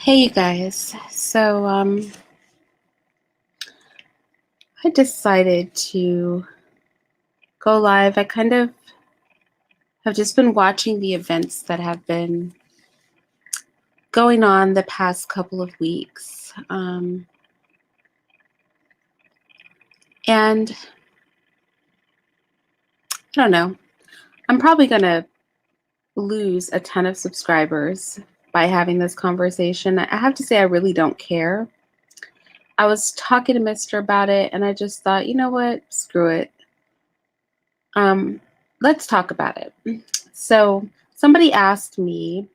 Hey, you guys. I decided to go live. I kind of have just been watching the events that have been going on the past couple of weeks. And I don't know, I'm probably going to lose a ton of subscribers by having this conversation. I have to say, I really don't care. I was talking to Mister about it, and I just thought, you know what? Screw it. Um, let's talk about it. So somebody asked me,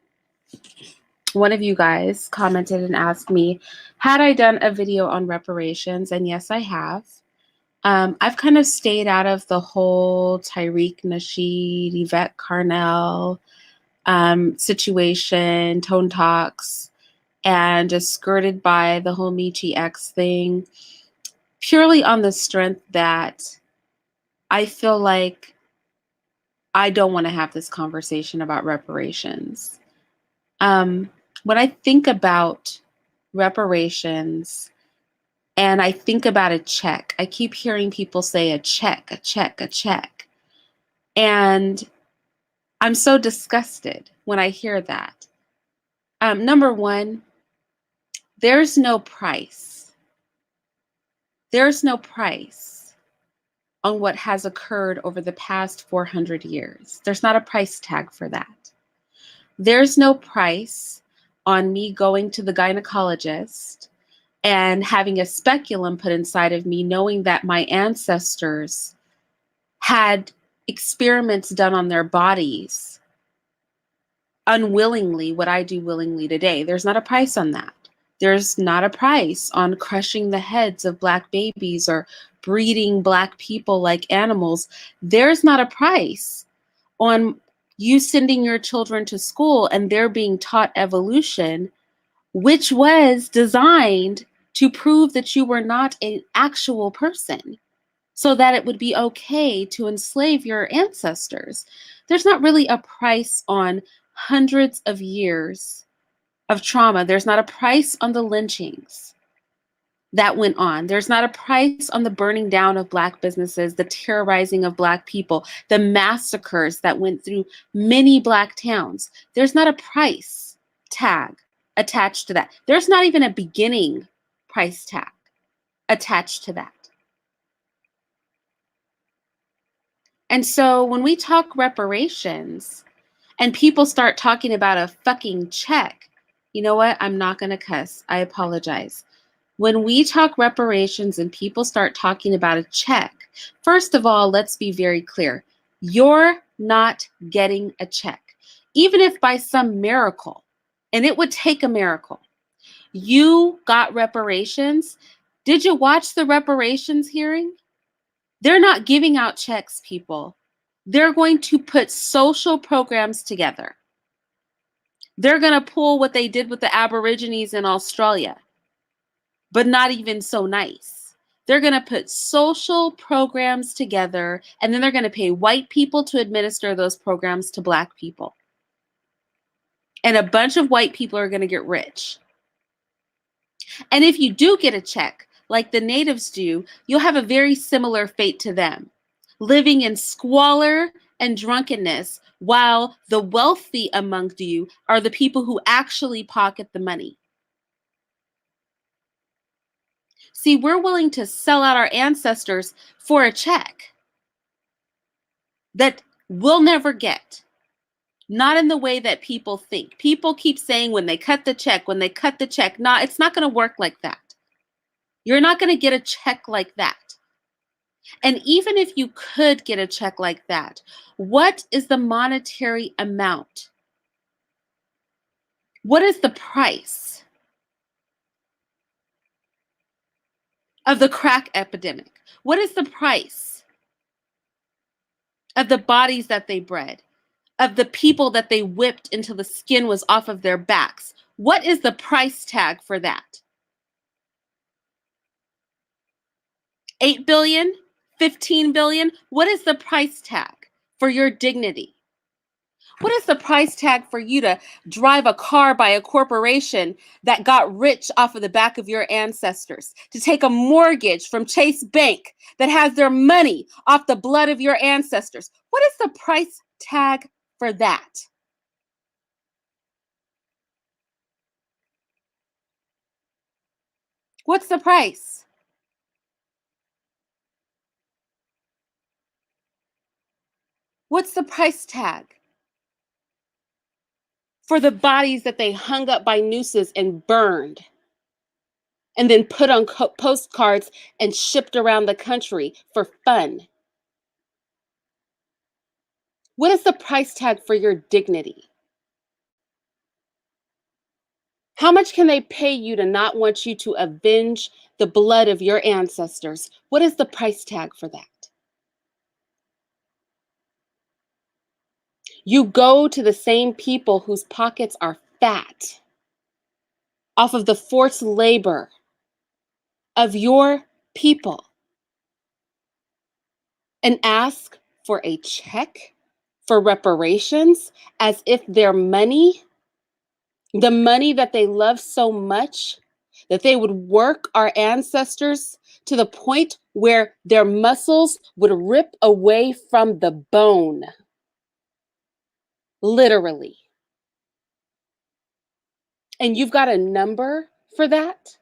one of you guys commented and asked me, had I done a video on reparations? And yes, I have. I've kind of stayed out of the whole Tyreek Nasheed, Yvette Carnell situation, Tone Talks, and just skirted by the whole Michi X thing, purely on the strength that I feel like I don't want to have this conversation about reparations. When I think about reparations and I think about a check, I keep hearing people say a check, a check, a check. And I'm so disgusted when I hear that. Number one, there's no price. There's no price on what has occurred over the past 400 years. There's not a price tag for that. There's no price on me going to the gynecologist and having a speculum put inside of me, knowing that my ancestors had experiments done on their bodies unwillingly, what I do willingly today. There's not a price on that. There's not a price on crushing the heads of Black babies or breeding Black people like animals. There's not a price on you sending your children to school and they're being taught evolution, which was designed to prove that you were not an actual person so that it would be okay to enslave your ancestors. There's not really a price on hundreds of years of trauma. There's not a price on the lynchings that went on. There's not a price on the burning down of Black businesses, the terrorizing of Black people, the massacres that went through many Black towns. There's not a price tag attached to that. There's not even a beginning price tag attached to that. And so when we talk reparations and people start talking about a fucking check, you know what? I'm not going to cuss. I apologize. When we talk reparations and people start talking about a check, first of all, let's be very clear. You're not getting a check. Even if by some miracle, and it would take a miracle, you got reparations. Did you watch the reparations hearing? They're not giving out checks, people. They're going to put social programs together. They're going to pull what they did with the Aborigines in Australia, but not even so nice. They're going to put social programs together, and then they're going to pay white people to administer those programs to Black people. And a bunch of white people are going to get rich. And if you do get a check, like the natives do, you'll have a very similar fate to them, living in squalor and drunkenness, while the wealthy among you are the people who actually pocket the money. See, we're willing to sell out our ancestors for a check that we'll never get. Not in the way that people think. People keep saying when they cut the check, when they cut the check. Nah, it's not going to work like that. You're not going to get a check like that. And even if you could get a check like that, what is the monetary amount? What is the price of the crack epidemic? What is the price of the bodies that they bred, of the people that they whipped until the skin was off of their backs? What is the price tag for that? 8 billion? 15 billion? What is the price tag for your dignity? What is the price tag for you to drive a car by a corporation that got rich off of the back of your ancestors? To take a mortgage from Chase Bank that has their money off the blood of your ancestors? What is the price tag for that? What's the price? What's the price tag for the bodies that they hung up by nooses and burned and then put on postcards and shipped around the country for fun? What is the price tag for your dignity? How much can they pay you to not want you to avenge the blood of your ancestors? What is the price tag for that? You go to the same people whose pockets are fat off of the forced labor of your people and ask for a check for reparations as if their money, the money that they love so much, that they would work our ancestors to the point where their muscles would rip away from the bone, literally. And you've got a number for that?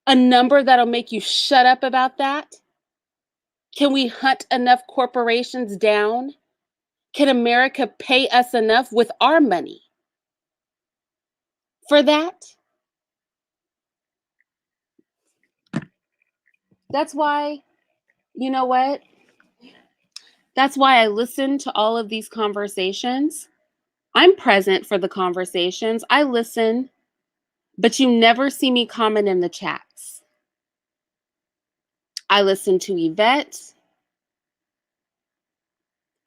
A number that'll make you shut up about that? Can we hunt enough corporations down? Can America pay us enough with our money for that? That's why, you know what? That's why I listen to all of these conversations. I'm present for the conversations. I listen, but you never see me comment in the chats. I listen to Yvette.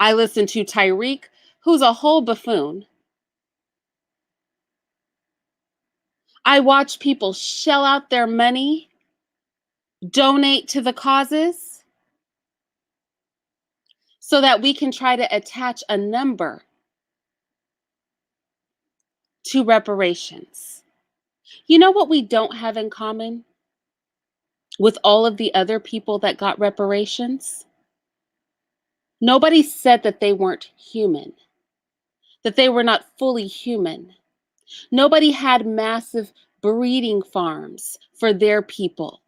I listen to Tyreek, who's a whole buffoon. I watch people shell out their money, donate to the causes, so that we can try to attach a number to reparations. You know what we don't have in common with all of the other people that got reparations? Nobody said that they weren't human, that they were not fully human. Nobody had massive breeding farms for their people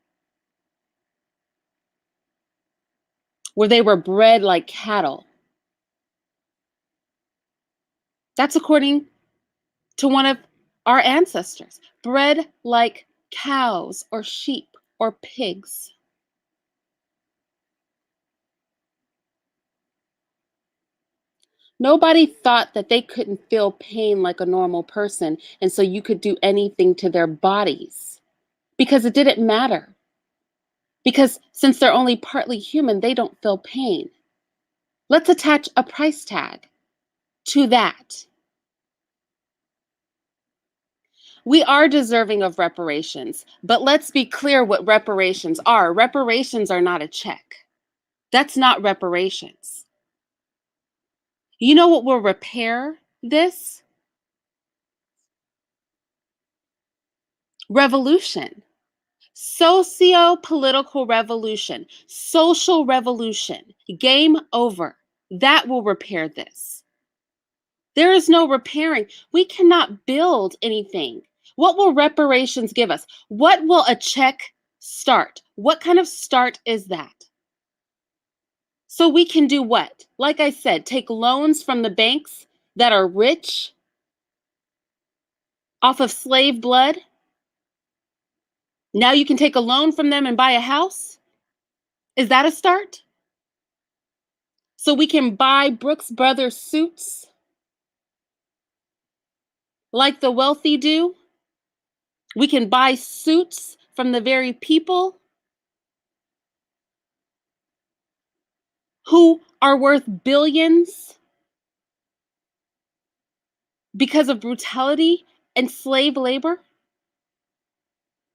where they were bred like cattle. That's according to one of our ancestors, bred like cows or sheep or pigs. Nobody thought that they couldn't feel pain like a normal person, and so you could do anything to their bodies because it didn't matter. Because since they're only partly human, they don't feel pain. Let's attach a price tag to that. We are deserving of reparations, but let's be clear what reparations are. Reparations are not a check. That's not reparations. You know what will repair this? Revolution. Socio-political revolution, social revolution, game over. That will repair this. There is no repairing. We cannot build anything. What will reparations give us? What will a check start? What kind of start is that? So we can do what? Like I said, take loans from the banks that are rich off of slave blood. Now you can take a loan from them and buy a house. Is that a start? So we can buy Brooks Brothers suits like the wealthy do. We can buy suits from the very people who are worth billions because of brutality and slave labor.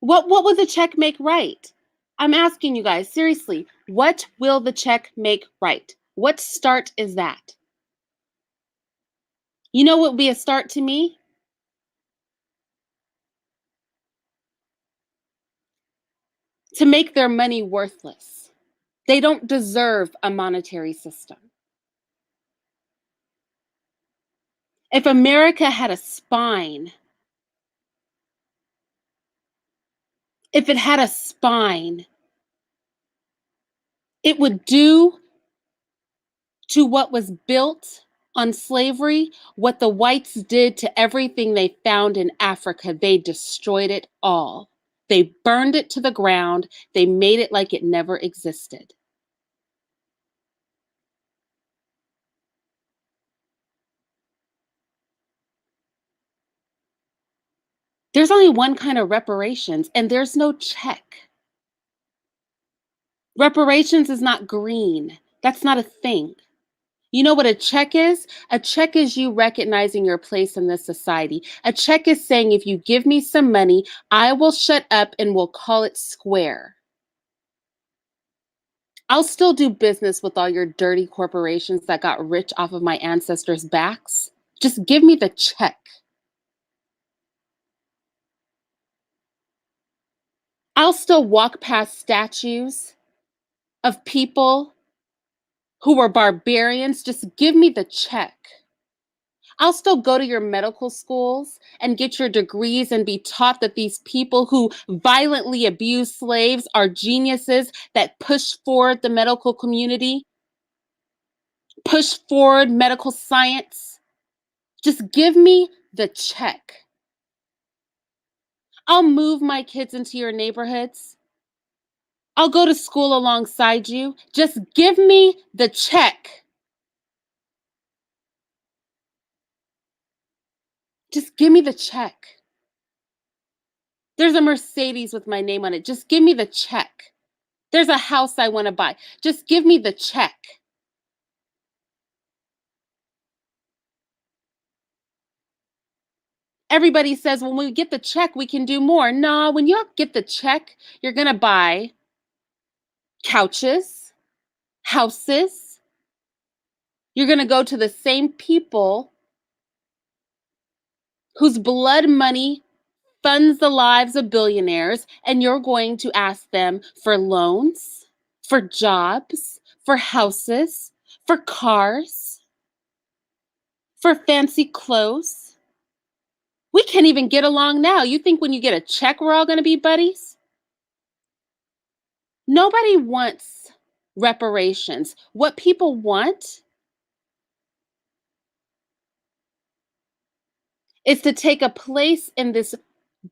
What will the check make right? I'm asking you guys, seriously, what will the check make right? What start is that? You know what would be a start to me? To make their money worthless. They don't deserve a monetary system. If America had a spine, if it had a spine, it would do to what was built on slavery what the whites did to everything they found in Africa. They destroyed it all. They burned it to the ground. They made it like it never existed. There's only one kind of reparations, and there's no check. Reparations is not green. That's not a thing. You know what a check is? A check is you recognizing your place in this society. A check is saying, if you give me some money, I will shut up and we'll call it square. I'll still do business with all your dirty corporations that got rich off of my ancestors' backs. Just give me the check. I'll still walk past statues of people who were barbarians. Just give me the check. I'll still go to your medical schools and get your degrees and be taught that these people who violently abuse slaves are geniuses that push forward the medical community, push forward medical science. Just give me the check. I'll move my kids into your neighborhoods. I'll go to school alongside you. Just give me the check. Just give me the check. There's a Mercedes with my name on it. Just give me the check. There's a house I want to buy. Just give me the check. Everybody says when we get the check, we can do more. No, when you get the check, you're going to buy couches, houses. You're going to go to the same people whose blood money funds the lives of billionaires, and you're going to ask them for loans, for jobs, for houses, for cars, for fancy clothes. We can't even get along now. You think when you get a check, we're all going to be buddies? Nobody wants reparations. What people want is to take a place in this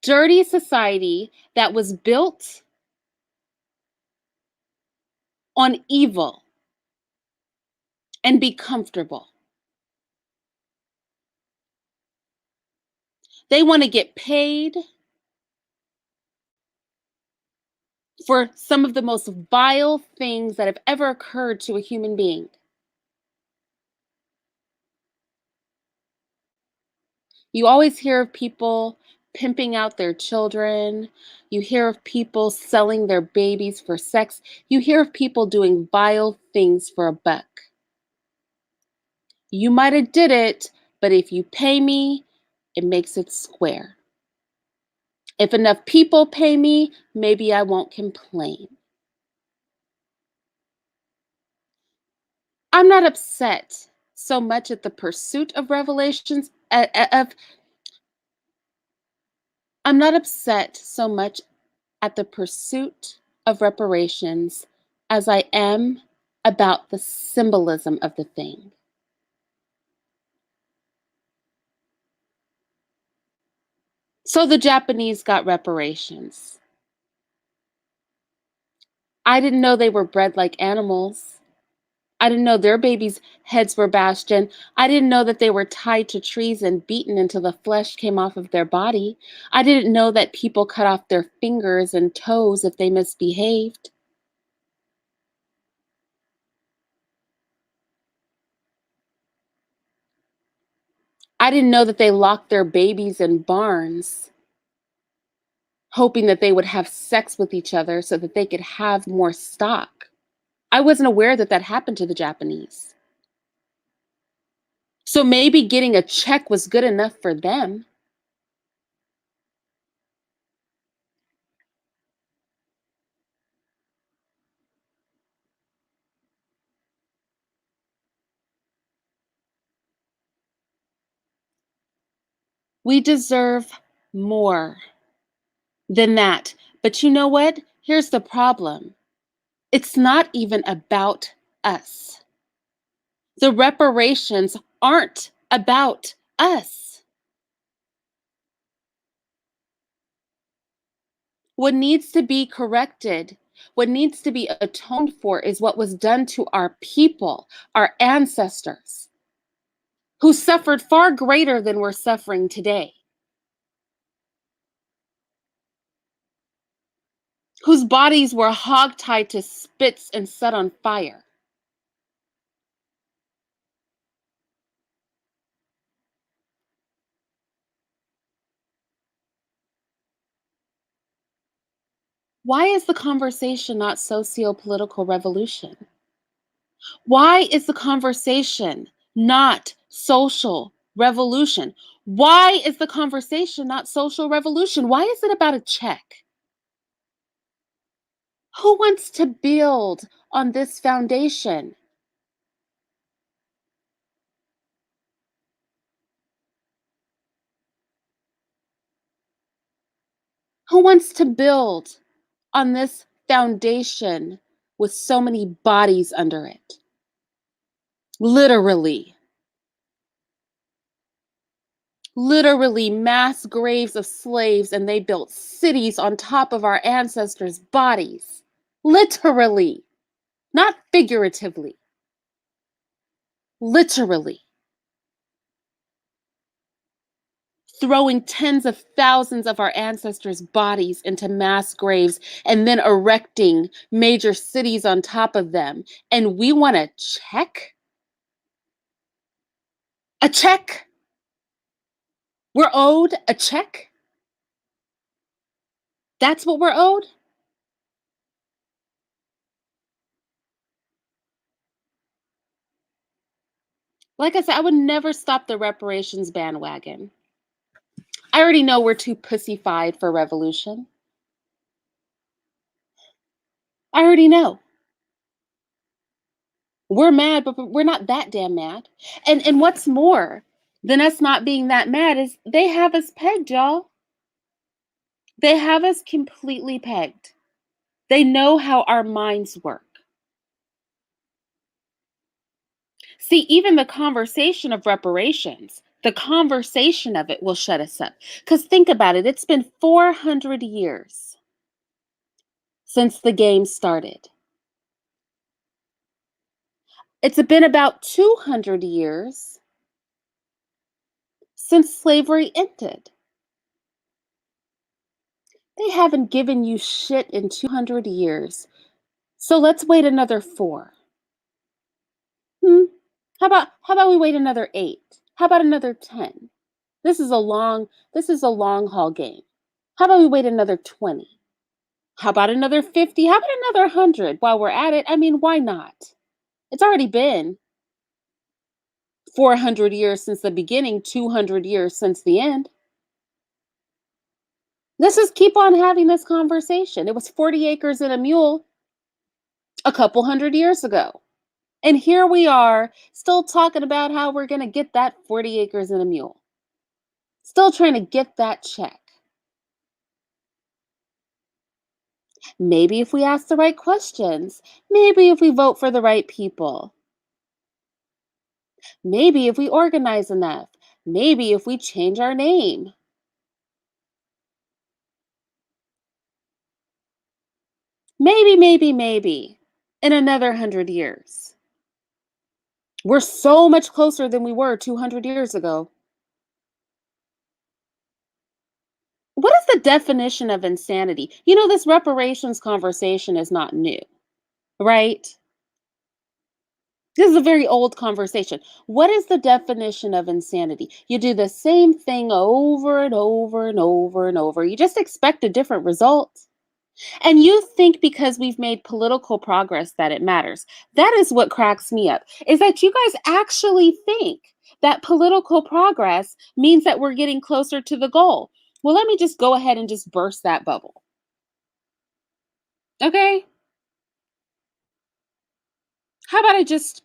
dirty society that was built on evil and be comfortable. They want to get paid for some of the most vile things that have ever occurred to a human being. You always hear of people pimping out their children. You hear of people selling their babies for sex. You hear of people doing vile things for a buck. You might have did it, but if you pay me, it makes it square. If enough people pay me, maybe I won't complain. I'm not upset so much at the pursuit of revelations of I'm not upset so much at the pursuit of reparations as I am about the symbolism of the thing. So the Japanese got reparations. I didn't know they were bred like animals. I didn't know their babies' heads were bashed in. I didn't know that they were tied to trees and beaten until the flesh came off of their body. I didn't know that people cut off their fingers and toes if they misbehaved. I didn't know that they locked their babies in barns, hoping that they would have sex with each other so that they could have more stock. I wasn't aware that that happened to the Japanese. So maybe getting a check was good enough for them. We deserve more than that. But you know what? Here's the problem. It's not even about us. The reparations aren't about us. What needs to be corrected, what needs to be atoned for is what was done to our people, our ancestors, who suffered far greater than we're suffering today, whose bodies were hogtied to spits and set on fire. Why is the conversation not socio-political revolution? Why is the conversation not social revolution? Why is the conversation not social revolution? Why is it about a check? Who wants to build on this foundation? Who wants to build on this foundation with so many bodies under it? Literally, literally mass graves of slaves, and they built cities on top of our ancestors' bodies. Literally, not figuratively, literally. Throwing tens of thousands of our ancestors' bodies into mass graves and then erecting major cities on top of them. And we want a check? A check? We're owed a check? That's what we're owed? Like I said, I would never stop the reparations bandwagon. I already know we're too pussified for revolution. I already know. We're mad, but we're not that damn mad. And what's more than us not being that mad is they have us pegged, y'all. They have us completely pegged. They know how our minds work. See, even the conversation of reparations, the conversation of it will shut us up. Because think about it, it's been 400 years since the game started. It's been about 200 years since slavery ended. They haven't given you shit in 200 years. So let's wait another 4. Hmm? How about we wait another 8? How about another 10? This is a long haul game. How about we wait another 20? How about another 50? How about another 100 while we're at it? I mean, why not? It's already been 400 years since the beginning, 200 years since the end. Let's just keep on having this conversation. It was 40 acres and a mule a couple hundred years ago. And here we are still talking about how we're going to get that 40 acres and a mule. Still trying to get that check. Maybe if we ask the right questions, maybe if we vote for the right people, maybe if we organize enough, maybe if we change our name, maybe in another 100 years. We're so much closer than we were 200 years ago. What is the definition of insanity? You know, this reparations conversation is not new, right? This is a very old conversation. What is the definition of insanity? You do the same thing over and over and over and over. You just expect a different result. And you think because we've made political progress that it matters. That is what cracks me up. Is that you guys actually think that political progress means that we're getting closer to the goal. Well, let me just go ahead and just burst that bubble. Okay? How about I just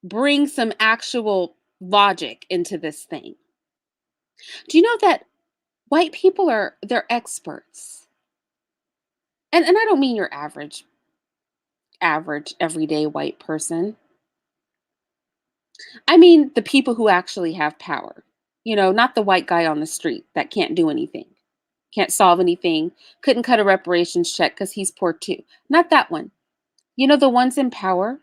bring some actual logic into this thing? Do you know that white people are they're experts? And I don't mean your average everyday white person. I mean the people who actually have power. Not the white guy on the street that can't do anything, can't solve anything, couldn't cut a reparations check cuz he's poor too. Not that one. The ones in power,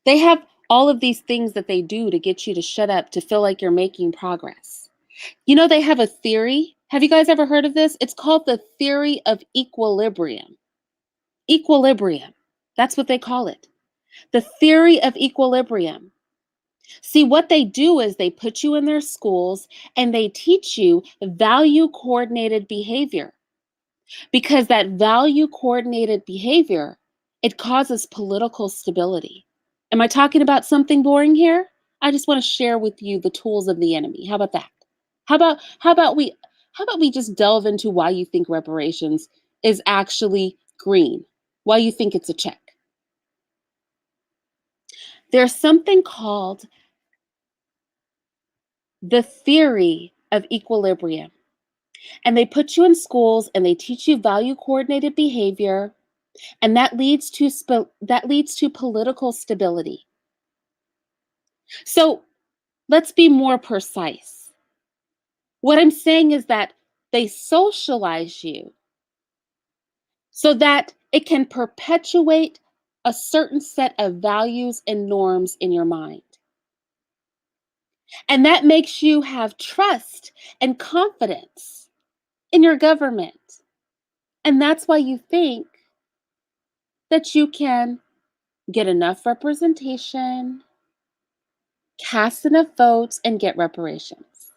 they have all of these things that they do to get you to shut up, to feel like you're making progress. They have a theory. Have you guys ever heard of this? It's called the theory of equilibrium. Equilibrium. That's what they call it. The theory of equilibrium. See, what they do is they put you in their schools and they teach you value coordinated behavior, because that value coordinated behavior, it causes political stability. Am I talking about something boring here? I just want to share with you the tools of the enemy. How about that? How about we just delve into why you think reparations is actually green? Why you think it's a check? There's something called the theory of equilibrium. And they put you in schools and they teach you value coordinated behavior, and that leads to political stability. So, let's be more precise. What I'm saying is that they socialize you so that it can perpetuate a certain set of values and norms in your mind. And that makes you have trust and confidence in your government. And that's why you think that you can get enough representation, cast enough votes, and get reparations.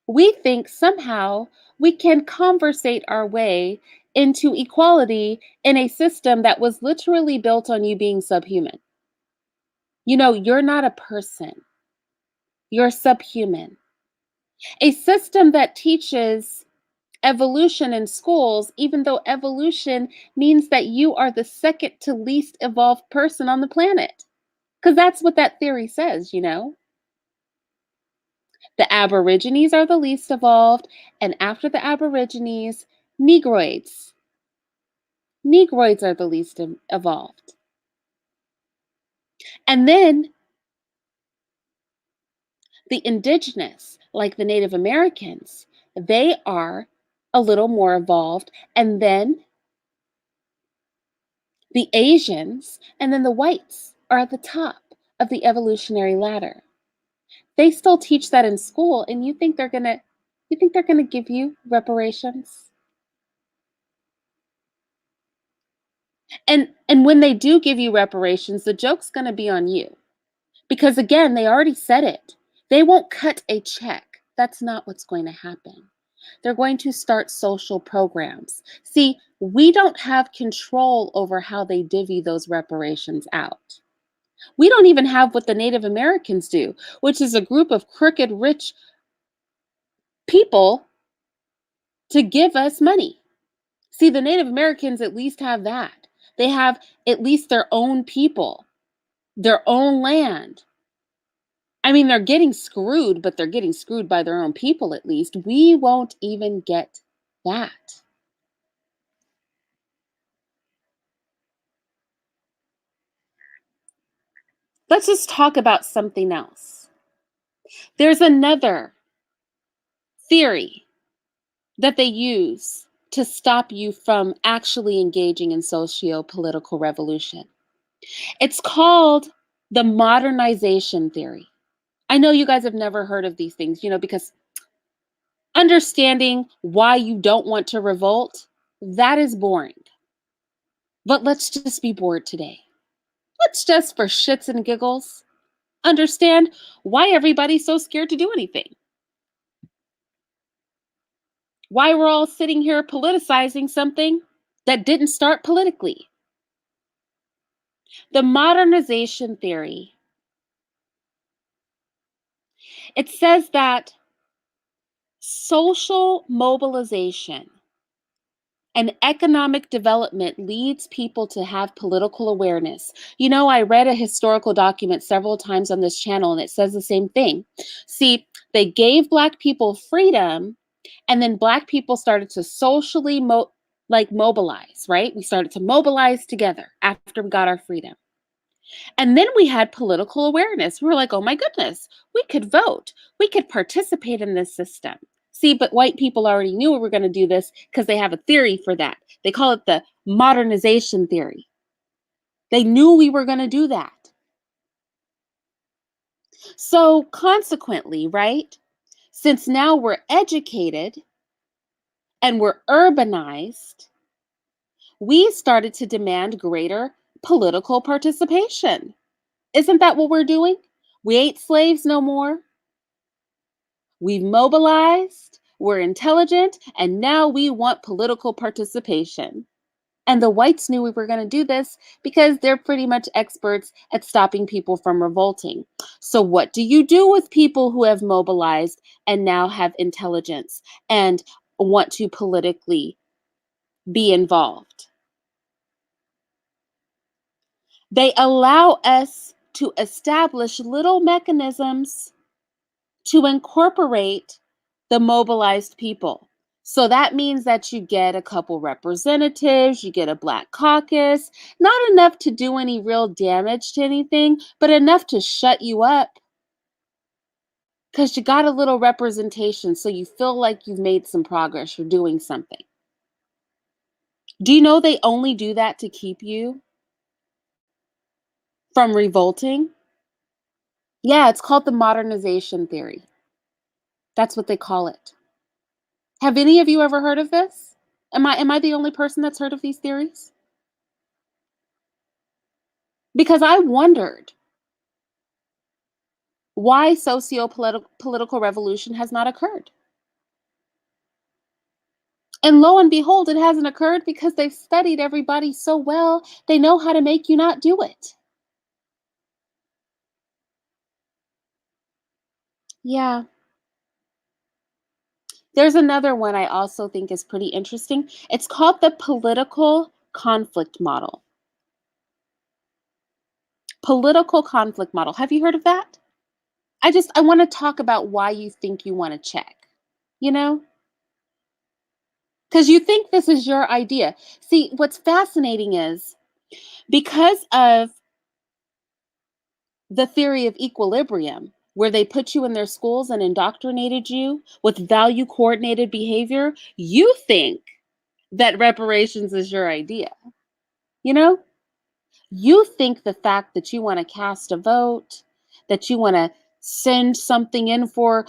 We think somehow we can conversate our way into equality in a system that was literally built on you being subhuman. You're not a person, you're subhuman. A system that teaches evolution in schools, even though evolution means that you are the second to least evolved person on the planet. Because that's what that theory says. The Aborigines are the least evolved, and after the Aborigines, Negroids. Negroids are the least evolved. And then the indigenous, like the Native Americans, they are a little more evolved. And then the Asians, and then the whites are at the top of the evolutionary ladder. They still teach that in school, and you think they're gonna give you reparations? And when they do give you reparations, the joke's gonna be on you. Because again, they already said it. They won't cut a check. That's not what's going to happen. They're going to start social programs. See, we don't have control over how they divvy those reparations out. We don't even have what the Native Americans do, which is a group of crooked, rich people to give us money. See, the Native Americans at least have that. They have at least their own people, their own land. I mean, they're getting screwed, but they're getting screwed by their own people at least. We won't even get that. Let's just talk about something else. There's another theory that they use to stop you from actually engaging in socio-political revolution. It's called the modernization theory. I know you guys have never heard of these things, because understanding why you don't want to revolt, that is boring. But let's just be bored today. Let's just, for shits and giggles, understand why everybody's so scared to do anything. Why we're all sitting here politicizing something that didn't start politically. The modernization theory, it says that social mobilization and economic development leads people to have political awareness. You know, I read a historical document several times on this channel and it says the same thing. See, they gave Black people freedom, and then Black people started to socially mobilize, right? We started to mobilize together after we got our freedom. And then we had political awareness. We were like, oh my goodness, we could vote. We could participate in this system. See, but white people already knew we were going to do this because they have a theory for that. They call it the modernization theory. They knew we were going to do that. So, consequently, right, since now we're educated and we're urbanized, we started to demand greater political participation. Isn't that what we're doing? We ain't slaves no more. We've mobilized, we're intelligent, and now we want political participation. And the whites knew we were going to do this because they're pretty much experts at stopping people from revolting. So, what do you do with people who have mobilized and now have intelligence and want to politically be involved? They allow us to establish little mechanisms to incorporate the mobilized people. So that means that you get a couple representatives, you get a Black caucus, not enough to do any real damage to anything, but enough to shut you up because you got a little representation so you feel like you've made some progress, you're doing something. Do you know they only do that to keep you from revolting? Yeah, it's called the modernization theory. That's what they call it. Have any of you ever heard of this? Am I the only person that's heard of these theories? Because I wondered why socio-political revolution has not occurred. And lo and behold, it hasn't occurred because they've studied everybody so well, they know how to make you not do it. Yeah. There's another one I also think is pretty interesting. It's called the political conflict model. Political conflict model. Have you heard of that? I want to talk about why you think you want to check. You know? Because you think this is your idea. See, what's fascinating is because of the theory of equilibrium, where they put you in their schools and indoctrinated you with value coordinated behavior, you think that reparations is your idea. You know? You think the fact that you want to cast a vote, that you want to send something in for,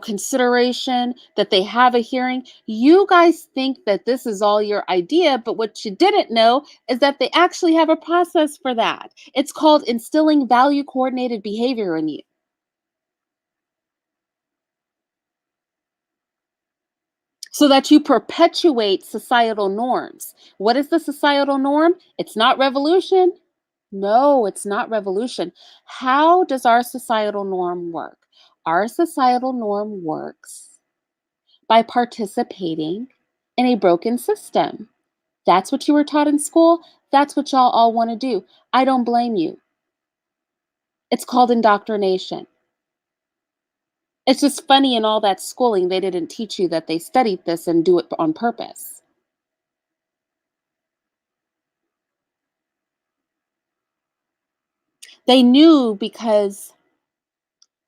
consideration, that they have a hearing, you guys think that this is all your idea, but what you didn't know is that they actually have a process for that. It's called instilling value coordinated behavior in you. So that you perpetuate societal norms. What is the societal norm? It's not revolution. No, it's not revolution. How does our societal norm work? Our societal norm works by participating in a broken system. That's what you were taught in school. That's what y'all all want to do. I don't blame you. It's called indoctrination. It's just funny in all that schooling, they didn't teach you that they studied this and do it on purpose. They knew because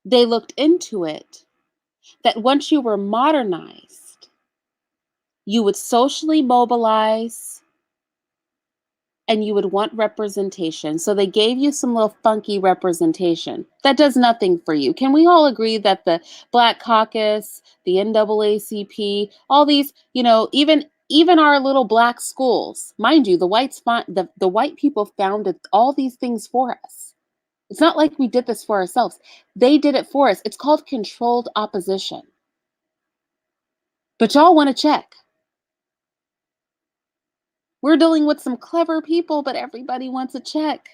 they looked into it that once you were modernized, you would socially mobilize and you would want representation. So they gave you some little funky representation that does nothing for you. Can we all agree that the Black Caucus, the NAACP, all these, even our little black schools, mind you, the white people founded all these things for us. It's not like we did this for ourselves. They did it for us. It's called controlled opposition. But y'all want to check. We're dealing with some clever people, but everybody wants a check.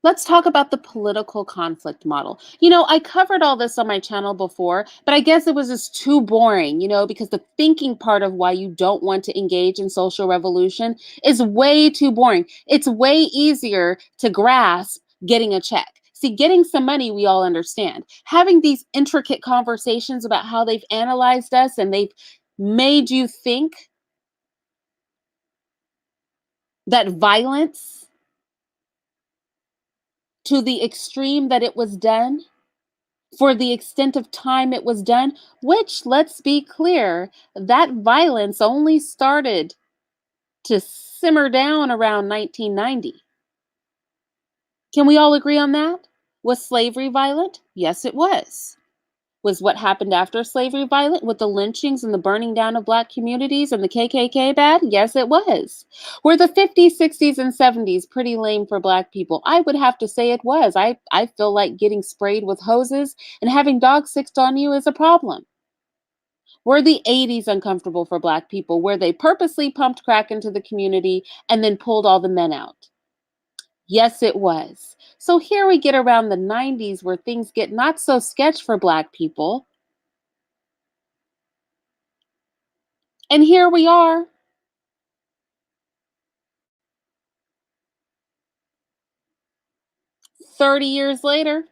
Let's talk about the political conflict model. I covered all this on my channel before, but I guess it was just too boring, because the thinking part of why you don't want to engage in social revolution is way too boring. It's way easier to grasp getting a check. See, getting some money, we all understand. Having these intricate conversations about how they've analyzed us and they've made you think that violence to the extreme that it was done, for the extent of time it was done, which, let's be clear, that violence only started to simmer down around 1990. Can we all agree on that? Was slavery violent? Yes, it was. Was what happened after slavery violent with the lynchings and the burning down of Black communities and the KKK bad? Yes, it was. Were the 50s, 60s, and 70s pretty lame for Black people? I would have to say it was. I feel like getting sprayed with hoses and having dogs sicked on you is a problem. Were the 80s uncomfortable for Black people, where they purposely pumped crack into the community and then pulled all the men out? Yes, it was. So here we get around the 90s where things get not so sketch for Black people. And here we are, 30 years later,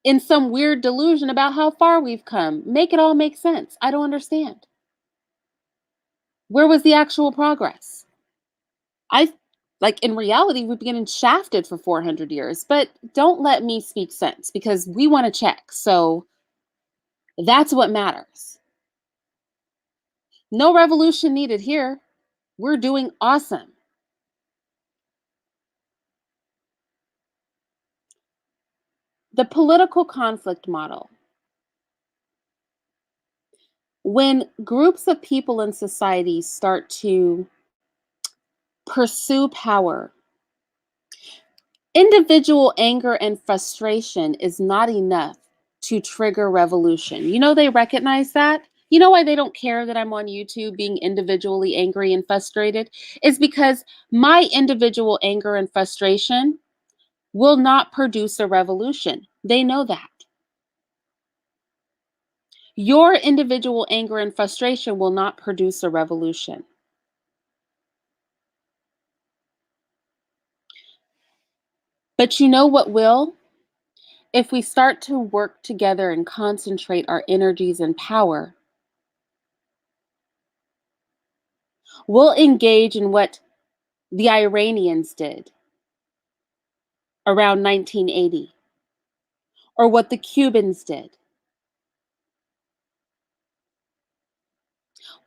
in some weird delusion about how far we've come. Make it all make sense. I don't understand. Where was the actual progress? I like in reality, we've been getting shafted for 400 years, but don't let me speak sense because we want to check. So that's what matters. No revolution needed here. We're doing awesome. The political conflict model. When groups of people in society start to pursue power, individual anger and frustration is not enough to trigger revolution. They recognize that. You know why they don't care that I'm on YouTube being individually angry and frustrated? Is because my individual anger and frustration will not produce a revolution. They know that. Your individual anger and frustration will not produce a revolution. But you know what will? If we start to work together and concentrate our energies and power, we'll engage in what the Iranians did around 1980, or what the Cubans did.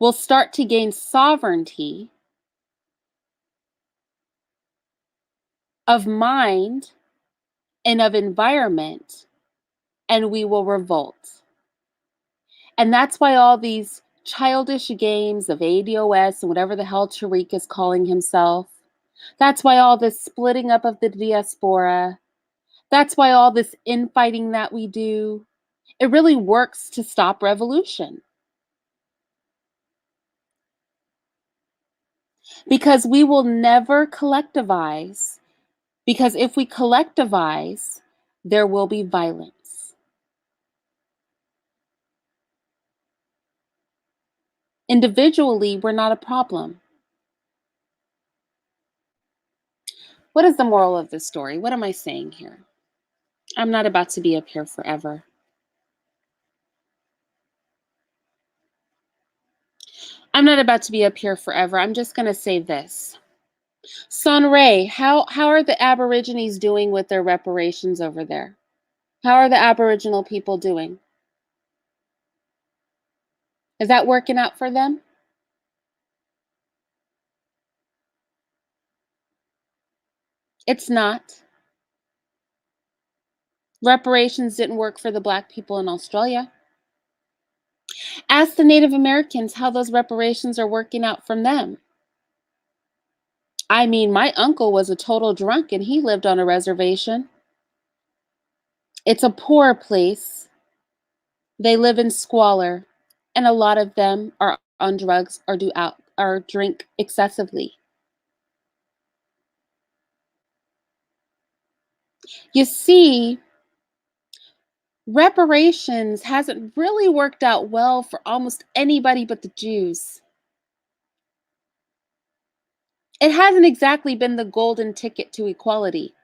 We'll start to gain sovereignty of mind and of environment, and we will revolt. And that's why all these childish games of ADOS and whatever the hell Tariq is calling himself, that's why all this splitting up of the diaspora, that's why all this infighting that we do, it really works to stop revolution. Because we will never collectivize. Because if we collectivize, there will be violence. Individually, we're not a problem. What is the moral of this story? What am I saying here? I'm not about to be up here forever. I'm not about to be up here forever. I'm just going to say this. Sunray, how are the Aborigines doing with their reparations over there? How are the Aboriginal people doing? Is that working out for them? It's not. Reparations didn't work for the Black people in Australia. Ask the Native Americans how those reparations are working out from them. I mean, my uncle was a total drunk and he lived on a reservation. It's a poor place. They live in squalor, and a lot of them are on drugs or or drink excessively. You see, reparations hasn't really worked out well for almost anybody but the Jews. It hasn't exactly been the golden ticket to equality.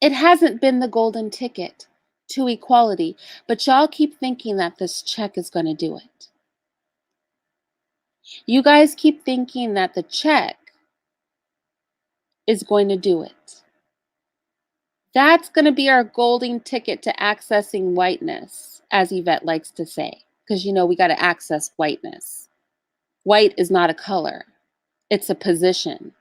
It hasn't been the golden ticket to equality, but y'all keep thinking that this check is going to do it. You guys keep thinking that the check is going to do it. That's going to be our golden ticket to accessing whiteness, as Yvette likes to say, because we got to access whiteness. White is not a color, it's a position.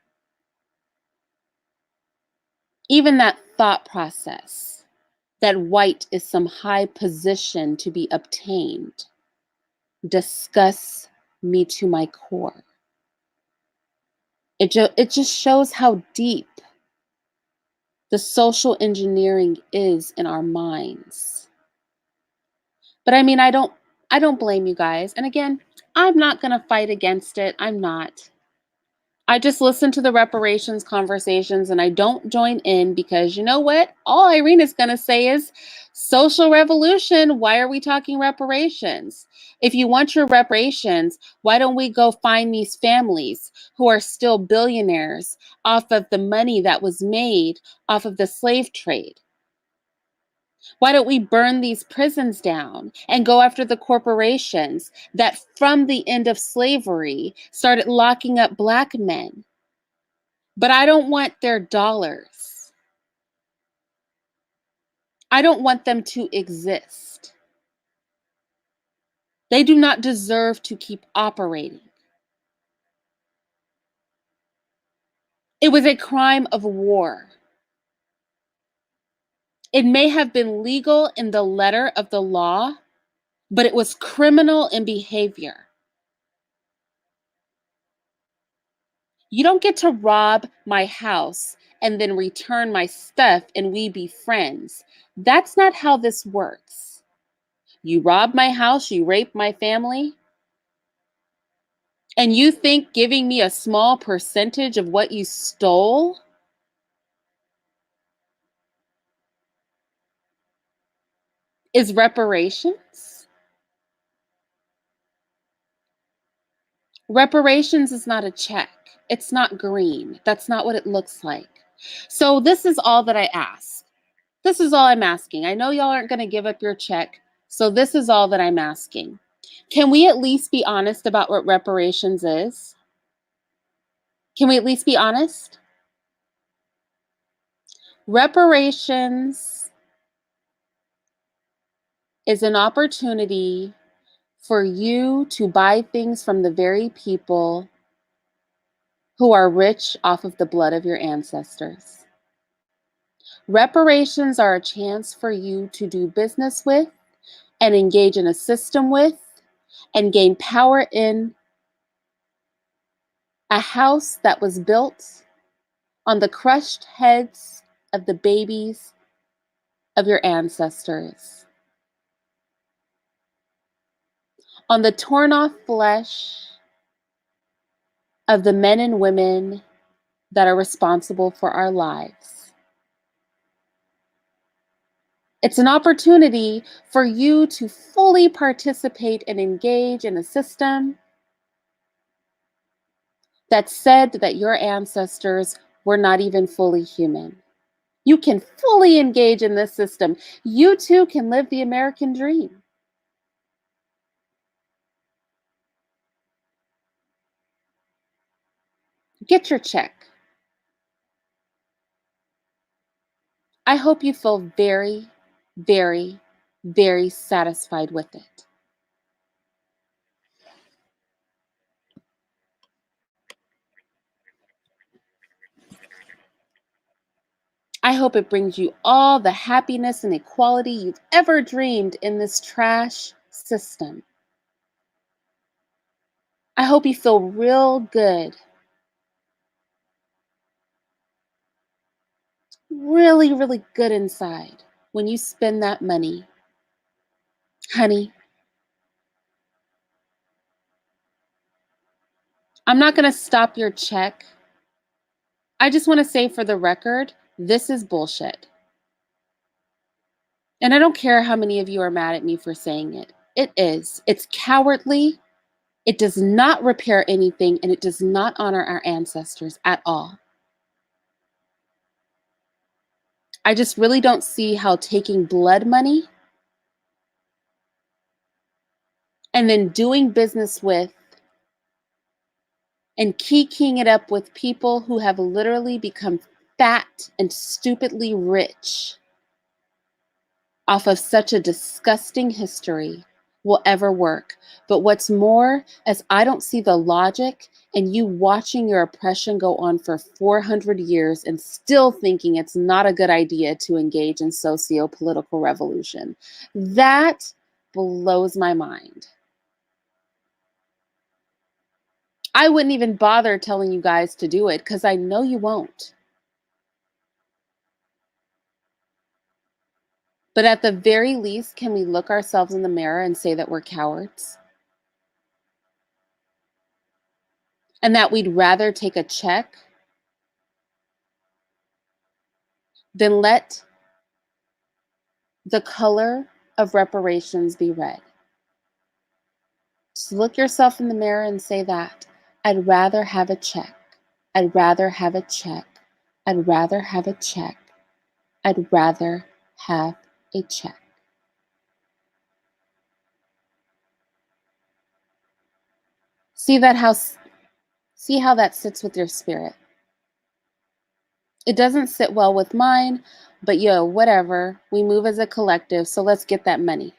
Even that thought process that white is some high position to be obtained disgusts me to my core. It just shows how deep the social engineering is in our minds. But I mean, I don't blame you guys. And again, I'm not going to fight against it. I'm not. I just listen to the reparations conversations and I don't join in because you know what? All Irene is going to say is social revolution. Why are we talking reparations? If you want your reparations, why don't we go find these families who are still billionaires off of the money that was made off of the slave trade? Why don't we burn these prisons down and go after the corporations that from the end of slavery started locking up Black men? But I don't want their dollars. I don't want them to exist. They do not deserve to keep operating. It was a crime of war. It may have been legal in the letter of the law, but it was criminal in behavior. You don't get to rob my house and then return my stuff and we be friends. That's not how this works. You rob my house, you rape my family, and you think giving me a small percentage of what you stole is reparations? Reparations is not a check. It's not green. That's not what it looks like. So this is all that I ask. This is all I'm asking. I know y'all aren't going to give up your check. So this is all that I'm asking. Can we at least be honest about what reparations is? Can we at least be honest? Reparations is an opportunity for you to buy things from the very people who are rich off of the blood of your ancestors. Reparations are a chance for you to do business with and engage in a system with and gain power in a house that was built on the crushed heads of the babies of your ancestors, on the torn off flesh of the men and women that are responsible for our lives. It's an opportunity for you to fully participate and engage in a system that said that your ancestors were not even fully human. You can fully engage in this system. You too can live the American dream. Get your check. I hope you feel very, very, very satisfied with it. I hope it brings you all the happiness and equality you've ever dreamed in this trash system. I hope you feel real good. really, really good inside when you spend that money. Honey, I'm not going to stop your check. I just want to say for the record, this is bullshit. And I don't care how many of you are mad at me for saying it. It is. It's cowardly. It does not repair anything, and it does not honor our ancestors at all. I just really don't see how taking blood money and then doing business with and kikiing it up with people who have literally become fat and stupidly rich off of such a disgusting history will ever work. But what's more, as I don't see the logic in you watching your oppression go on for 400 years and still thinking it's not a good idea to engage in socio-political revolution. That blows my mind. I wouldn't even bother telling you guys to do it because I know you won't. But at the very least, can we look ourselves in the mirror and say that we're cowards? And that we'd rather take a check than let the color of reparations be red. Just look yourself in the mirror and say that. I'd rather have a check. I'd rather have a check. I'd rather have a check. I'd rather have a check. See that house? See how that sits with your spirit. It doesn't sit well with mine, but yo, whatever. We move as a collective, so let's get that money.